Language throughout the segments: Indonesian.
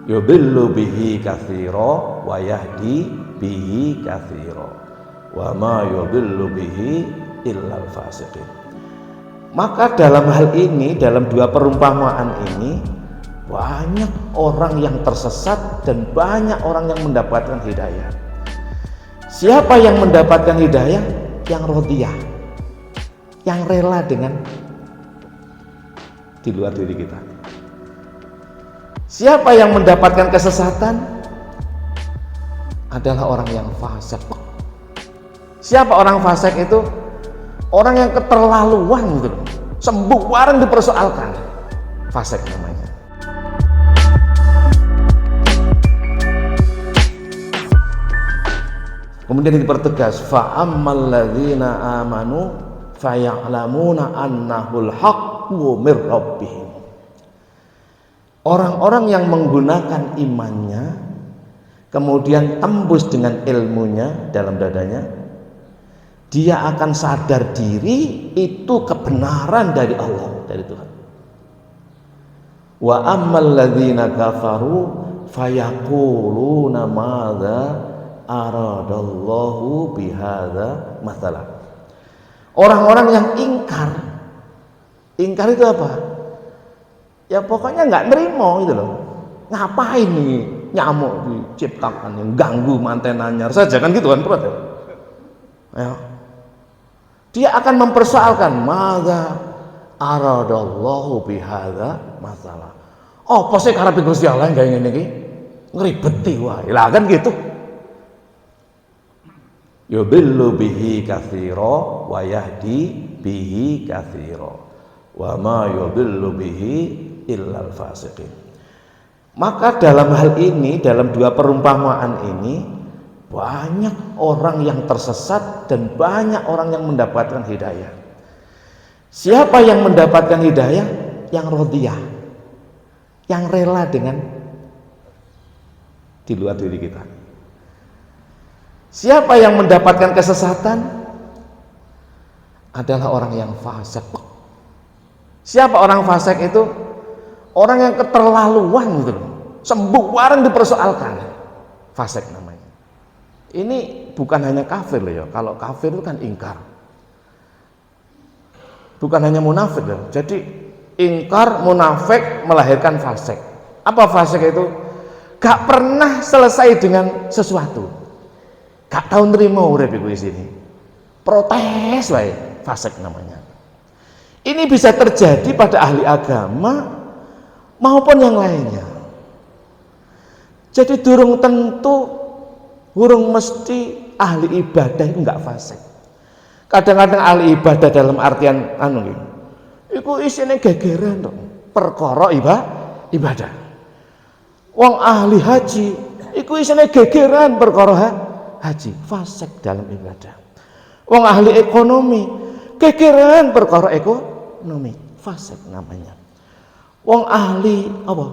yudhillu bihi katsira wa yahdi bihi katsira wa ma yudhillu bihi illal fasiqin. Maka dalam hal ini, dalam dua perumpamaan ini, banyak orang yang tersesat dan banyak orang yang mendapatkan hidayah. Siapa yang mendapatkan hidayah? Yang rodiyah, yang rela dengan di luar diri kita. Siapa yang mendapatkan kesesatan? Adalah orang yang fasik. Siapa orang fasik itu? Orang yang keterlaluan gitu, sembarang dipersoalkan, fasik namanya. Kemudian dipertegas, fa ammal ladzina amanu faya'lamuna annahul haqqu mir rabbihim. Orang-orang yang menggunakan imannya kemudian tembus dengan ilmunya dalam dadanya, dia akan sadar diri itu kebenaran dari Allah, dari Tuhan. Wa ammal ladzina kafaru fayaquluna madza aradallahu bihadza mathalan. Orang-orang yang ingkar itu apa? Ya pokoknya nggak nerima gitu loh. Ngapain nih nyamuk diciptakan yang ganggu manten anyar saja kan gitu kan, protes. Ya. Dia akan mempersoalkan madza aradallahu bihadza masalah. Oh, pasti karepe Gusti Allah kayak ngene iki ngribeti wae. Lah kan gitu. Yudhillu bihi katsira wa yahdi bihi katsira wa ma yudhillu bihi illal fasiqin. Maka dalam hal ini, dalam dua perumpamaan ini, banyak orang yang tersesat dan banyak orang yang mendapatkan hidayah. Siapa yang mendapatkan hidayah? Yang rodiyah, yang rela dengan di luar diri kita. Siapa yang mendapatkan kesesatan? Adalah orang yang fasik. Siapa orang fasik itu? Orang yang keterlaluan gitu, sembarang dipersoalkan, fasik namanya. Ini bukan hanya kafir loh ya. Kalau kafir itu kan ingkar. Bukan hanya munafik loh. Jadi ingkar, munafik melahirkan fasik. Apa fasik itu? Gak pernah selesai dengan sesuatu. Gak tahu nerima urip iku isine. Protes wae, fasik namanya. Ini bisa terjadi pada ahli agama maupun yang lainnya. Jadi durung tentu, burung mesti ahli ibadah itu enggak fasik. Kadang-kadang ahli ibadah dalam artian iku isine gegeran dong, perkara ibadah. Wong ahli haji iku isine gegeran perkara haji, fasik dalam ibadah. Wong ahli ekonomi gegeran perkara ekonomi, fasik namanya. Wong ahli apa?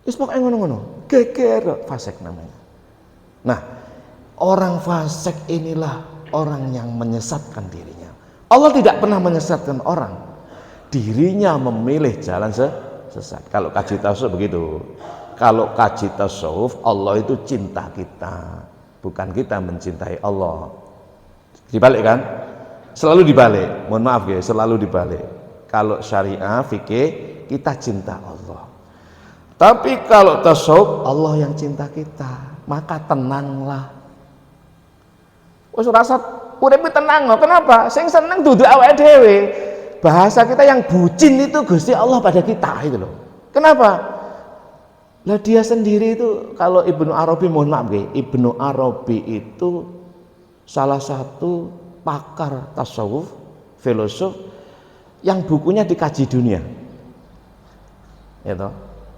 Wis pokoke ngono-ngono, geger, fasik namanya. Nah, orang fasik inilah orang yang menyesatkan dirinya. Allah tidak pernah menyesatkan orang. Dirinya memilih jalan sesat. Kalau kaji tasawuf begitu. Kalau kaji tasawuf, Allah itu cinta kita, bukan kita mencintai Allah. Dibalik kan? Selalu dibalik. Mohon maaf ya, selalu dibalik. Kalau syariah, fikih, kita cinta Allah. Tapi kalau tasawuf, Allah yang cinta kita. Maka tenanglah. Wis rasa urip tenang kok. Kenapa? Sing seneng dudu awake dhewe. Bahasa kita yang bucin itu Gusti Allah pada kita itu loh. Kenapa? Lah dia sendiri itu, kalau Ibnu Arabi, mohon maaf nggih, Ibnu Arabi itu salah satu pakar tasawuf, filosof yang bukunya dikaji dunia. Ya toh.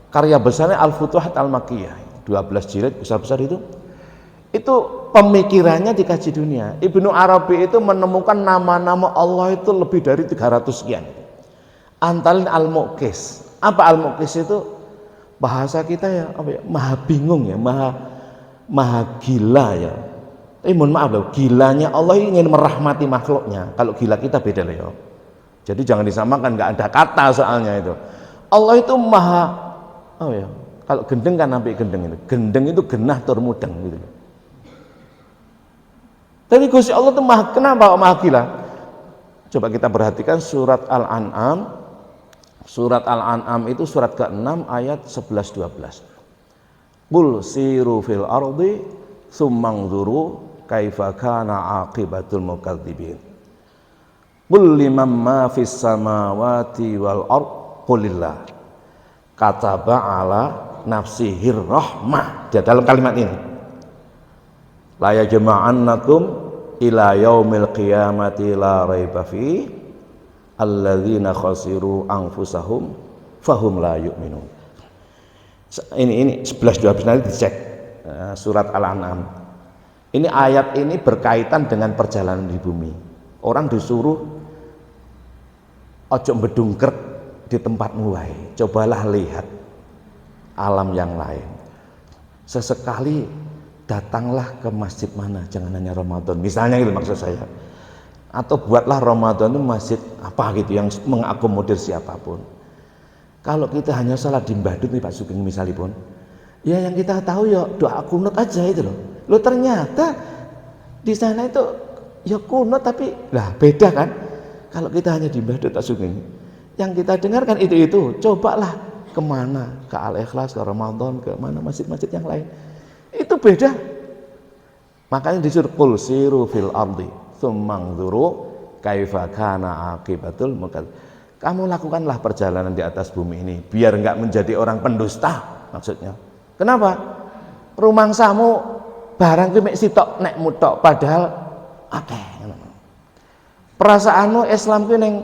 Karya besarnya Al-Futuhat Al-Makkiyah. 12 jilid besar-besar itu pemikirannya dikaji dunia. Ibnu Arabi itu menemukan nama-nama Allah itu lebih dari 300 sekian. Antalin Al-Muqis. Apa Al-Muqis itu? Bahasa kita ya, apa ya? Maha bingung ya, maha gila ya. Tapi mohon maaf loh, gilanya Allah ingin merahmati makhluknya. Kalau gila kita beda loh ya. Jadi jangan disamakan, nggak ada kata soalnya itu. Allah itu maha Kalau gendeng kan sampai gendeng itu. Gendeng itu genah tur mudeng gitu. Tapi Gusti Allah itu kenapa maha gila? Coba kita perhatikan surat Al-An'am. Surat Al-An'am itu surat ke-6 ayat 11-12. Qul siru fil ardi tsummanzuru kaifa kana aqibatul mukadzibin. Qul liman ma fis samawati wal ard qulillah kataba ala nafsihir rahmah. Di dalam kalimat ini la yajma'annakum ila yaumil qiyamati la raiba fi alladzina khasiru anfusahum fahum la yu'minun. Ini 11-12 nanti dicek surat Al-An'am. Ini ayat ini berkaitan dengan perjalanan di bumi. Orang disuruh ojo bedungker di tempatmu wae. Cobalah lihat alam yang lain. Sesekali datanglah ke masjid mana, jangan hanya Ramadan. Misalnya gitu maksud saya. Atau buatlah Ramadan itu masjid apa gitu yang mengakomodir siapapun. Kalau kita hanya salat di Mbadut nih Pak Sugeng misalipun, ya yang kita tahu ya doa kunut aja itu loh. Lo ternyata di sana itu ya kunut tapi lah beda kan. Kalau kita hanya di Mbadut Pak Sugeng, yang kita dengarkan itu. Cobalah kemana, ke Al-Ikhlas, ke Ramadan, ke mana masjid-masjid yang lain. Itu beda. Makanya disuruh qul siru fil ardi tsummanzuru kaifa kana aqibatul mukadzibin. Kamu lakukanlah perjalanan di atas bumi ini biar enggak menjadi orang pendusta maksudnya. Kenapa? Rumangsamu barang ki mek sitok nek mutok padahal akeh. Perasaanmu Islam ki ning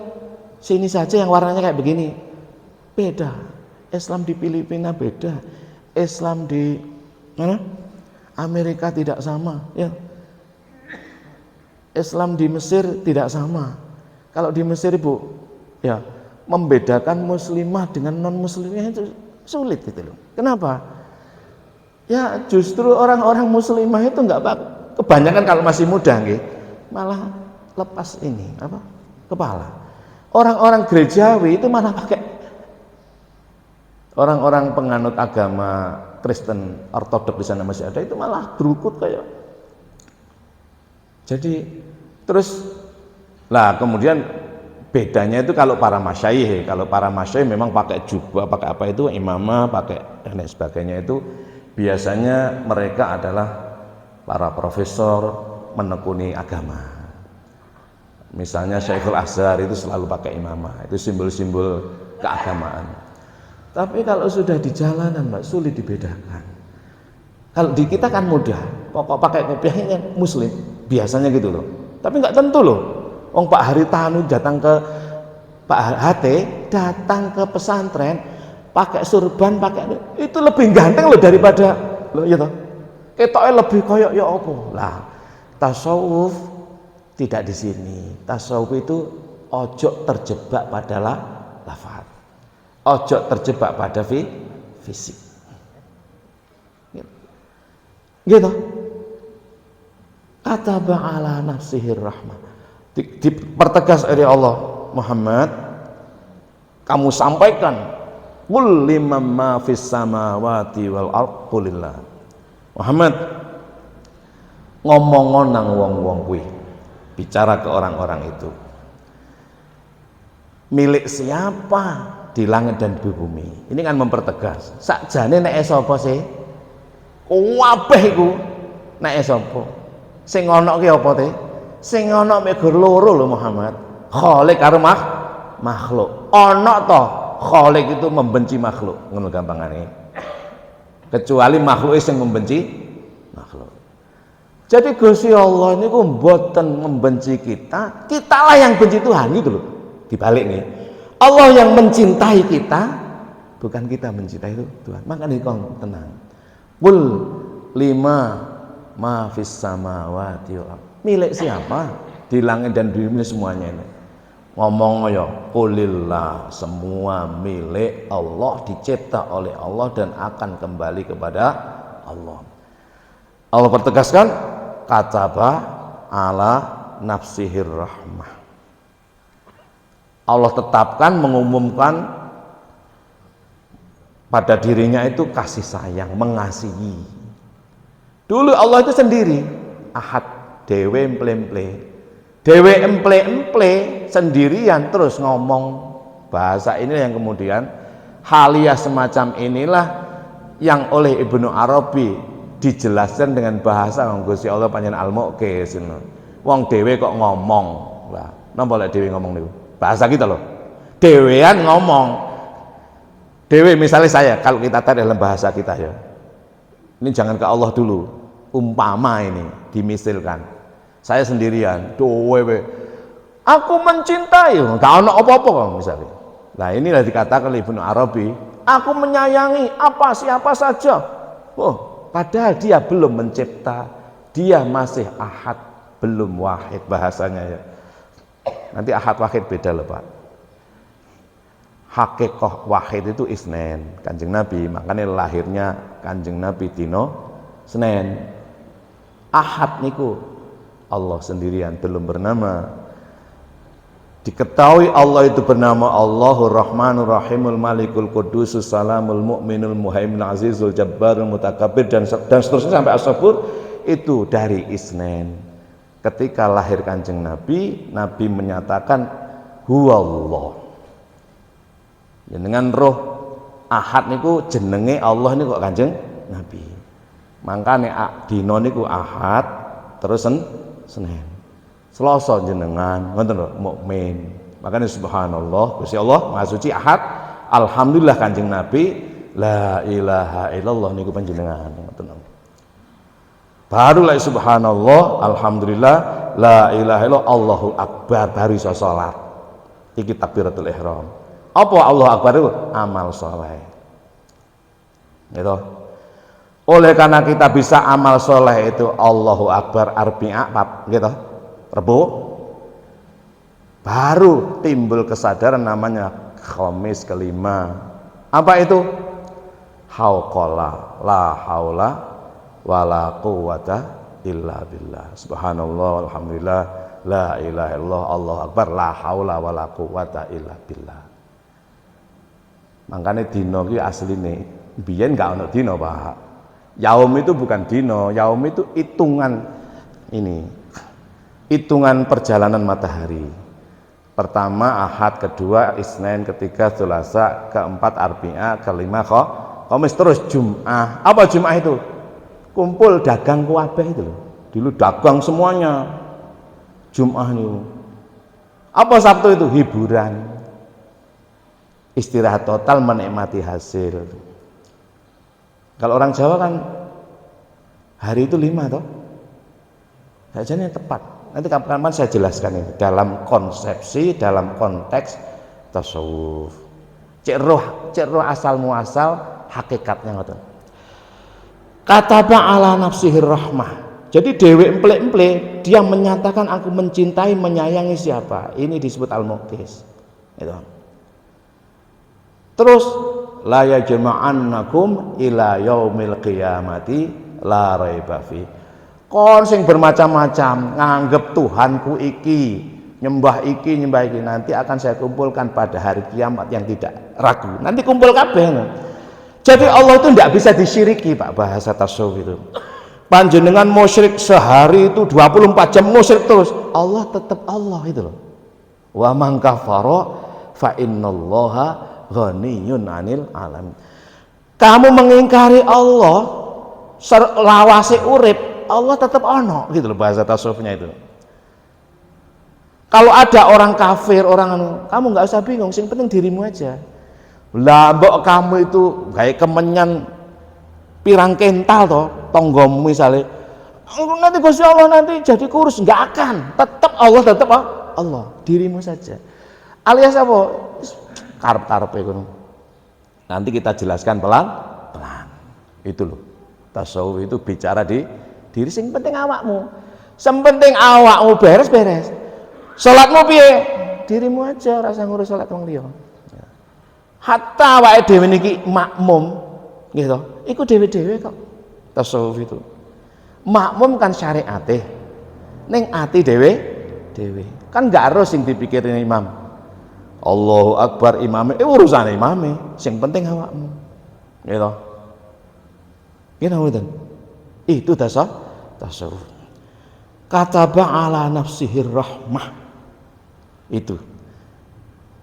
sini saja yang warnanya kayak begini. Beda. Islam di Filipina beda. Islam di mana? Amerika tidak sama, ya. Islam di Mesir tidak sama. Kalau di Mesir Ibu, ya, membedakan muslimah dengan non muslimah itu sulit gitu loh. Kenapa? Ya justru orang-orang muslimah itu enggak kebanyakan kalau masih muda nggih, malah lepas ini apa? Kepala. Orang-orang gerejawi itu malah pakai, orang-orang penganut agama Kristen Ortodok di sana masih ada itu malah berukut kayak. Jadi terus lah kemudian bedanya itu kalau para masyayikh memang pakai jubah, pakai apa itu imamah, pakai dan lain sebagainya itu biasanya mereka adalah para profesor menekuni agama. Misalnya Syekhul Azhar itu selalu pakai imamah, itu simbol-simbol keagamaan. Tapi kalau sudah di jalanan Mbak sulit dibedakan. Kalau di kita kan mudah, pokok pakai kopiahnya muslim, biasanya gitu loh. Tapi nggak tentu loh. Wong Pak Haritanu datang ke Pak HT, datang ke pesantren pakai surban, pakai itu lebih ganteng loh daripada loh ya toh. Ketoknya lebih koyok ya apa? Lah, tasawuf tidak di sini. Tasawuf itu ojo terjebak pada lafaz. Ojo terjebak pada fisik. Gitu. Kata ba'ala nafsihir rahmah. Dipertegas oleh Allah, Muhammad, kamu sampaikan qul liman ma fis samawati wal ard qulillah. Muhammad, ngomong nang wong-wong kuwi, bicara ke orang-orang itu. Milik siapa di langit dan di bumi? Ini kan mempertegas. Sakjane nek sapa sih? Kabeh iku nek sapa? Sing ana ki apa te? Sing ana mek gur loro lho Muhammad. Khalik karo makhluk. Ana to Khalik itu membenci makhluk, ngono gampangane. Kecuali makhluk sing membenci makhluk. Jadi Gusti Allah niku mboten membenci kita, kitalah yang benci Tuhan gitu loh. Dibalik nih. Allah yang mencintai kita, bukan kita mencintai Tuhan. Makanya kau tenang. Qul lima ma fis samawati wal ard. Milik siapa di langit dan di bumi semuanya ini. Ngomong ya qulillah, semua milik Allah, dicipta oleh Allah dan akan kembali kepada Allah. Allah pertegaskan kataba ala nafsihir rahmah. Allah tetapkan, mengumumkan pada dirinya itu kasih sayang, mengasihi. Dulu Allah itu sendiri, ahad, dewe emple-emple, dewe emple-emple sendirian terus ngomong bahasa ini yang kemudian haliah semacam inilah yang oleh Ibnu Arabi dijelaskan dengan bahasa Gusti Allah panjenengan al-muqis. Wong dewe kok ngomong. Lah, napa lek dewe ngomong niku? Bahasa kita loh. Dewean ngomong. Dewe misalnya saya, kalau kita tarik dalam bahasa kita ya. Ini jangan ke Allah dulu. Umpama ini dimisilkan. Saya sendirian, dewe. Aku mencintai, enggak ono apa-apa misalnya. Nah, inilah dikatakan oleh Ibnu Arabi, aku menyayangi apa siapa saja. Oh, padahal dia belum mencipta, dia masih ahad, belum wahid bahasanya ya. Nanti ahad wahid beda loh Pak. Hakikoh wahid itu Isnen, Kanjeng Nabi, makanya lahirnya Kanjeng Nabi dino Senin. Ahad niku Allah sendirian, belum bernama. Diketahui Allah itu bernama Allahur Rahmanur Rahimul Malikul Qudusus Salamul Mu'minul Muhaiminul Azizul Jabbarul Mutakabbir dan seterusnya sampai as-sabur itu dari Isnen. Ketika lahir Kanjeng Nabi, Nabi menyatakan huwallah. Dengan roh ahad niku jenenge Allah niku kok Kanjeng Nabi. Mangkane dina niku ahad terus Senin. Selasa jenengan ngoten lho mukmin. Makanya subhanallah Gusti Allah Maha Suci ahad. Alhamdulillah Kanjeng Nabi la ilaha illallah niku panjenengan ngoten. Baru la subhanallah alhamdulillah la ilaha illallah Allahu akbar baru iso salat. Iki takbiratul ihram. Apa Allah Akbar itu? Amal soleh. Gitu. Oleh karena kita bisa amal soleh itu Allahu Akbar arbi'a gitu. Rebo. Baru timbul kesadaran namanya khamis kelima. Apa itu? Hauqala la haula wala quwwata illa billah. Subhanallah walhamdulillah la ilaha illallah Allahu Akbar la haula wala quwwata illa billah. Makanya dino itu aslinya biyen nggak ono dino Pak. Yaum itu bukan dino, yaum itu hitungan ini, hitungan perjalanan matahari. Pertama ahad, kedua Isnin, ketiga Selasa, keempat Arbi'a, kelima Khamis, terus Jum'ah. Apa Jum'ah itu? Kumpul dagang kuabeh itu loh. Dulu dagang semuanya. Jum'ah nih. Apa Sabtu itu? Hiburan. Istirahat total menikmati hasil. Kalau orang Jawa kan hari itu 5 toh. Sajane tepat. Nanti kapan-kapan saya jelaskan ini dalam konsepsi, dalam konteks tasawuf. Cek roh asal muasal hakikatnya ngoten. Kataba ala nafsihir rahmah. Jadi dewe emple-emple dia menyatakan aku mencintai menyayangi siapa. Ini disebut al-muqis. Itu. Terus la yajma'annakum ila yaumil qiyamati la raiba fi. Kon sing bermacam-macam nganggep Tuhanku iki, nyembah iki nanti akan saya kumpulkan pada hari kiamat yang tidak ragu. Nanti kumpul kabeh. Jadi Allah itu tidak bisa disyiriki Pak, bahasa tasawuf itu. Panjenengan musyrik sehari itu 24 jam musyrik terus, Allah tetap Allah itu loh. Wa man kafara fa innallaha ghaniyun 'anil alam. Kamu mengingkari Allah, lawase urip, Allah tetap ono gitu loh bahasa tasawufnya itu. Kalau ada orang kafir, kamu nggak usah bingung, sing penting dirimu aja. Lah mbok kamu itu kayak kemenyan pirang kental toh, tonggomu misalnya. Nanti Gusti Allah nanti jadi kurus, nggak akan. Tetap Allah, dirimu saja. Alias apa? Karep-karep itu. Nanti kita jelaskan pelan-pelan. Itu loh. Tasawuf itu bicara di diri, sing penting awakmu. Sing penting awakmu beres-beres. Salatmu piye? Dirimu aja, rasa ngurus salat wong liya. Hatta awake dhewe niki makmum, gitu. Iku dhewe-dhewe kok. Tasawuf itu. Makmum kan syariate. Ning ati dhewe. Kan gak harus sing dipikirin imam. Allahu Akbar imame, urusane imame, sing penting awakmu. Gitu. Itu tasawuf. Kataba ala nafsihir rahmah. Itu.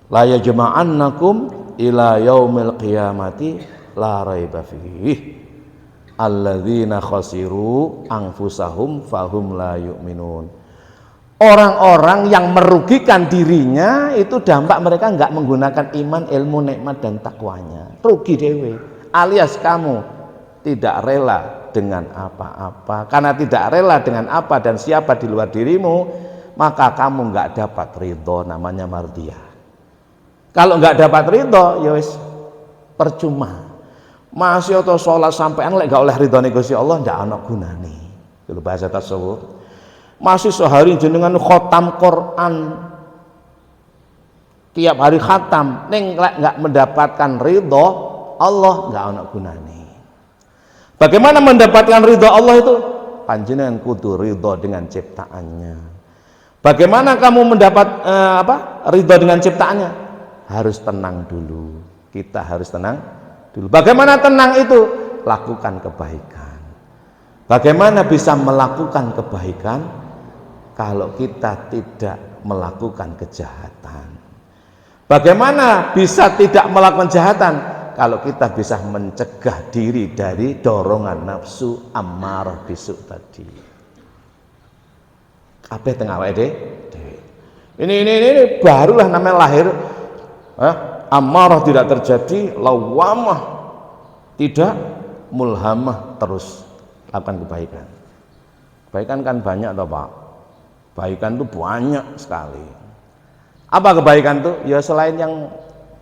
La yajma'annakum ila yaumil qiyamati la raiba fihi. Alladzina khasiru anfusahum fahum la yu'minun. Orang-orang yang merugikan dirinya itu dampak mereka enggak menggunakan iman, ilmu, nikmat dan takwanya. Rugi dewe. Alias kamu tidak rela dengan apa-apa. Karena tidak rela dengan apa dan siapa di luar dirimu, maka kamu enggak dapat ridho, namanya mardiyah. Kalau enggak dapat ridho, ya wis percuma. Masih atau sholat sampean lek enggak oleh ridhone Gusti Allah ndak ana gunane. Itu bahasa tasawuf. Masih sehari jenengan khotam Quran, tiap hari khatam, ning lek enggak mendapatkan ridho Allah enggak ana gunane. Bagaimana mendapatkan ridho Allah itu? Panjenengan kudu ridho dengan ciptaannya. Bagaimana kamu mendapat ridho dengan ciptaannya? Harus tenang dulu. Kita harus tenang dulu. Bagaimana tenang itu? Lakukan kebaikan. Bagaimana bisa melakukan kebaikan kalau kita tidak melakukan kejahatan? Bagaimana bisa tidak melakukan kejahatan kalau kita bisa mencegah diri dari dorongan nafsu ammarah bisu tadi? Kabeh teng awake dhewe. Ini barulah namanya lahir. Ammarah tidak terjadi, lawamah tidak, mulhamah terus lakukan kebaikan. Kebaikan kan banyak toh Pak. Kebaikan itu banyak sekali. Apa kebaikan itu? Ya selain yang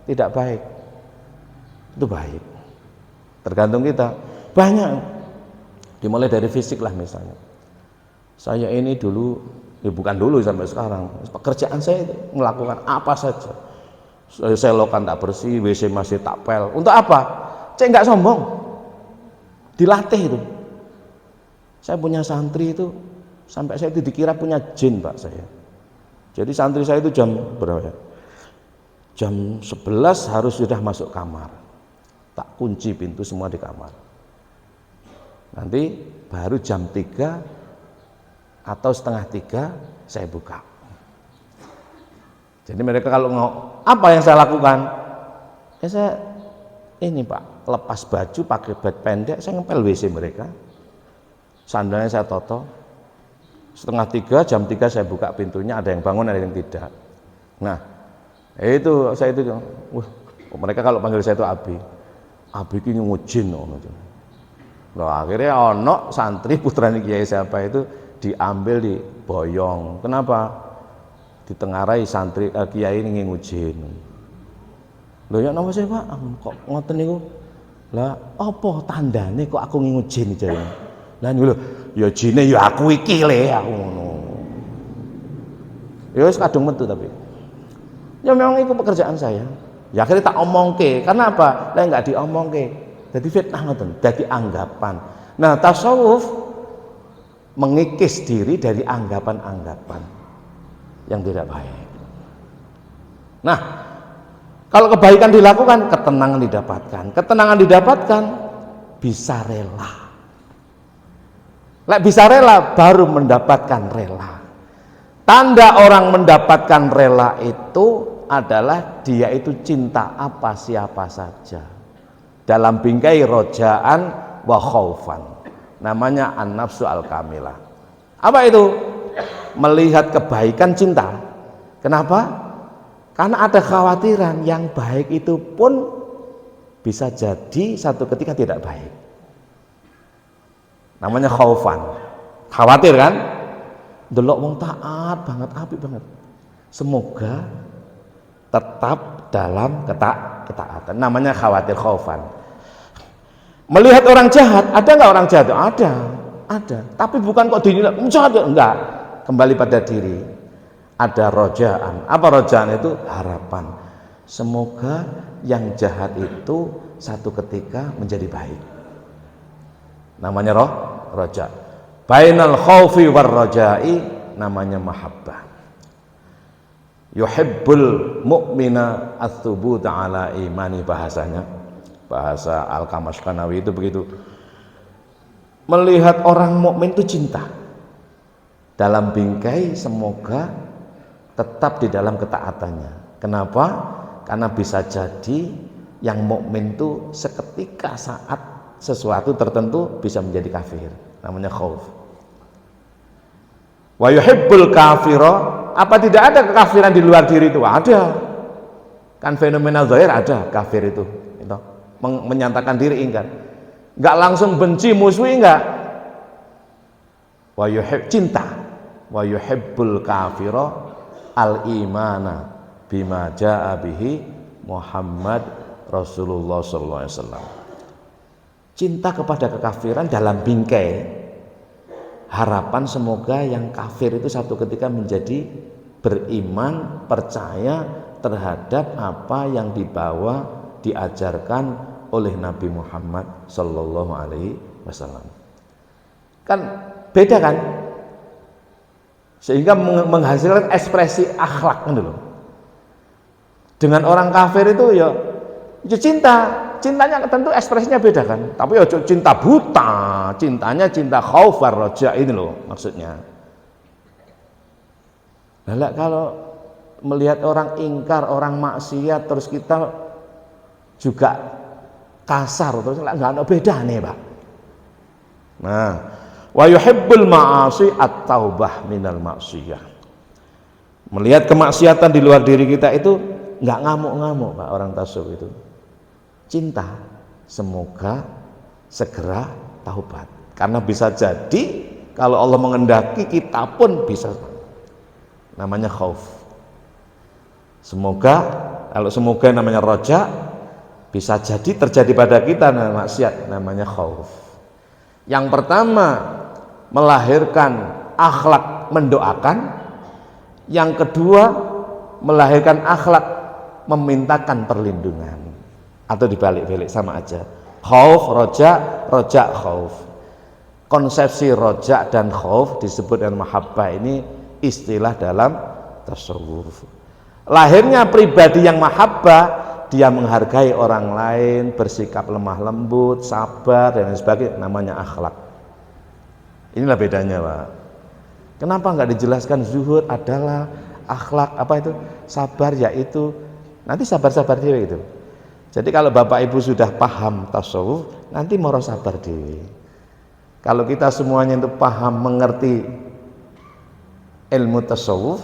tidak baik. Itu baik. Tergantung kita. Banyak. Dimulai dari fisik lah misalnya. Saya ini dulu, ya bukan dulu sampai sekarang. Pekerjaan saya melakukan apa saja. Saya lokan tak bersih, WC masih tak pel. Untuk apa? Saya nggak sombong. Dilatih itu. Saya punya santri itu sampai saya itu dikira punya jin Pak saya. Jadi santri saya itu jam berapa ya? Jam 11 harus sudah masuk kamar. Tak kunci pintu semua di kamar. Nanti baru jam 3 atau setengah 3 saya buka. Jadi mereka kalau apa yang saya lakukan? Ya saya ini Pak, lepas baju pakai baju pendek, saya ngepel WC mereka. Sandalnya saya toto. Setengah 3, jam 3 saya buka pintunya, ada yang bangun, ada yang tidak. Nah, itu saya itu, mereka kalau panggil saya itu Abi. Abi ini ngujin. Nah, akhirnya ono santri putrane kiai siapa itu diambil di boyong. Kenapa? Ditengarai santri kiai ini ngujin. Lho ya napa sih Pak? Kok ngoten niku? Lah apa tandane kok aku ngujin jare? Lah niku lho, ya jine ya aku iki le aku ngono. Ya wis kadung metu tapi. Ya memang itu pekerjaan saya. Ya akhirnya tak omongke. Karena apa? Lah enggak diomongke. Jadi fitnah ngoten, jadi anggapan. Nah, tasawuf mengikis diri dari anggapan-anggapan yang tidak baik. Nah, kalau kebaikan dilakukan, ketenangan didapatkan. Ketenangan didapatkan, bisa rela. Lek bisa rela, baru mendapatkan rela. Tanda orang mendapatkan rela itu adalah dia itu cinta apa siapa saja. Dalam bingkai rojaan wa khaufan. Namanya an-nafsu al-kamilah. Apa itu? Melihat kebaikan cinta. Kenapa? Karena ada khawatiran yang baik itu pun bisa jadi satu ketika tidak baik. Namanya khaufan. Khawatir kan? Delok wong taat banget, apik banget. Semoga tetap dalam ketaatan. Namanya khawatir khaufan. Melihat orang jahat, ada nggak orang jahat? Ada. Tapi bukan kok dinilai jahat, enggak. Kembali pada diri. Ada rojaan. Apa rojaan itu? Harapan. Semoga yang jahat itu satu ketika menjadi baik. Namanya roja. Bainal khaufi war rojai namanya mahabbah. Yuhibbul mu'mina ats-tsubut ala imani bahasanya. Bahasa Al-Kamash Kanawi itu begitu. Melihat orang mukmin itu cinta. Dalam bingkai semoga tetap di dalam ketaatannya. Kenapa? Karena bisa jadi yang mukmin itu seketika saat sesuatu tertentu bisa menjadi kafir. Namanya khauf. Wa yuhibbul kafira, apa tidak ada kekafiran di luar diri itu? Ada. Kan fenomena zahir ada kafir itu. Menyatakan diri enggak langsung benci musuhi enggak. Wa yuhib cinta. Wa yuhibbul kafira al-imana bima jaa bihi Muhammad Rasulullah sallallahu alaihi wasallam. Cinta kepada kekafiran dalam bingkai harapan semoga yang kafir itu satu ketika menjadi beriman, percaya terhadap apa yang dibawa diajarkan oleh Nabi Muhammad sallallahu alaihi wasallam. Kan beda kan? Sehingga menghasilkan ekspresi akhlak gitu loh. Dengan orang kafir itu ya cintanya tentu ekspresinya beda kan. Tapi ya cinta buta, cintanya cinta khauf war raja ini loh maksudnya. Nah, kalau melihat orang ingkar, orang maksiat terus kita juga kasar terus nggak ada bedanya Pak. Nah, wa yuhibbul ma'asi at-taubah minal maksiyah. Melihat kemaksiatan di luar diri kita itu nggak ngamuk-ngamuk Pak orang tasawuf itu. Cinta semoga segera taubat. Karena bisa jadi kalau Allah mengendaki kita pun bisa. Namanya khauf. Kalau semoga namanya roja, bisa jadi terjadi pada kita maksiat namanya khauf. Yang pertama melahirkan akhlak mendoakan, yang kedua melahirkan akhlak memintakan perlindungan, atau dibalik-balik sama aja. Khauf roja, roja khauf. Konsepsi roja dan khauf disebut dengan mahabbah, ini istilah dalam tasawuf. Lahirnya pribadi yang mahabbah, dia menghargai orang lain, bersikap lemah lembut, sabar dan lain sebagainya, namanya akhlak. Inilah bedanya Pak. Kenapa nggak dijelaskan zuhud adalah akhlak apa itu? Sabar yaitu nanti sabar-sabar dewe itu. Jadi kalau Bapak Ibu sudah paham tasawuf, nanti moro sabar dewe. Kalau kita semuanya itu paham mengerti ilmu tasawuf,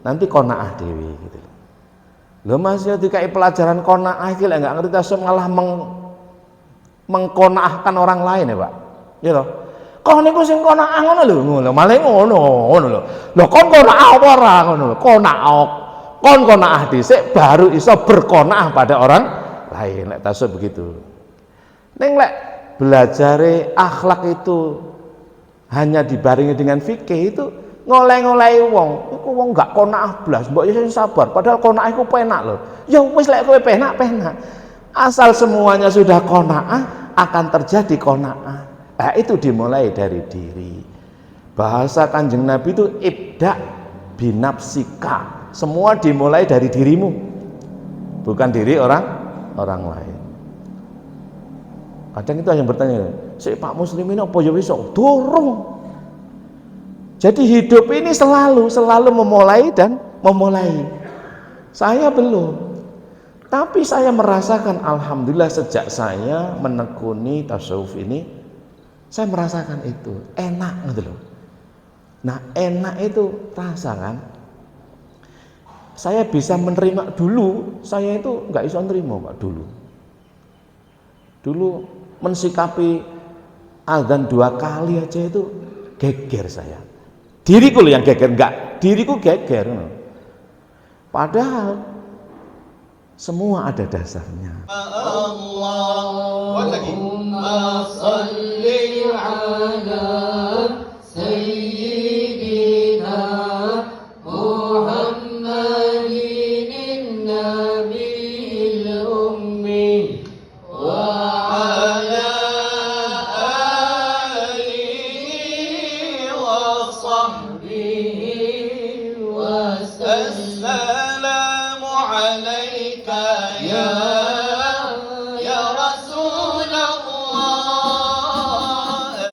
nanti qanaah dewe gitu. Lho Mas ya dikai pelajaran qanaah iki lek enggak ngerti tasawuf malah mengqanaahkan orang lain ya Pak. Ya toh. Kok niku sing qanaah ngono lho, malah ngono lho. Lho kon qanaah apa ora ngono lho. Kon qanaah dhisik baru iso berqanaah pada orang lain. Lek tasawuf begitu. Ning lek belajare akhlak itu hanya dibarengi dengan fikih itu ngoleh-ngolehi wong, iku wong gak qanaah blas, mbok yo sabar, padahal qanaah iku penak lho. Ya wis lek kowe penak. Asal semuanya sudah qanaah, akan terjadi qanaah. Nah, itu dimulai dari diri. Bahasa Kanjeng Nabi itu ibda binafsika. Semua dimulai dari dirimu. Bukan diri orang lain. Kadang itu yang bertanya, "Sik Pak Muslim ini apa ya wis durung?" Jadi hidup ini selalu memulai dan memulai. Saya belum. Tapi saya merasakan alhamdulillah sejak saya menekuni tasawuf ini, saya merasakan itu enak gitu loh. Nah, enak itu rasa kan. Saya bisa menerima dulu, saya itu nggak bisa menerima Pak dulu. Dulu mensikapi azan 2 kali aja itu geger saya. Diriku loh yang geger, enggak, diriku geger. Padahal semua ada dasarnya. Allahumma shalli ala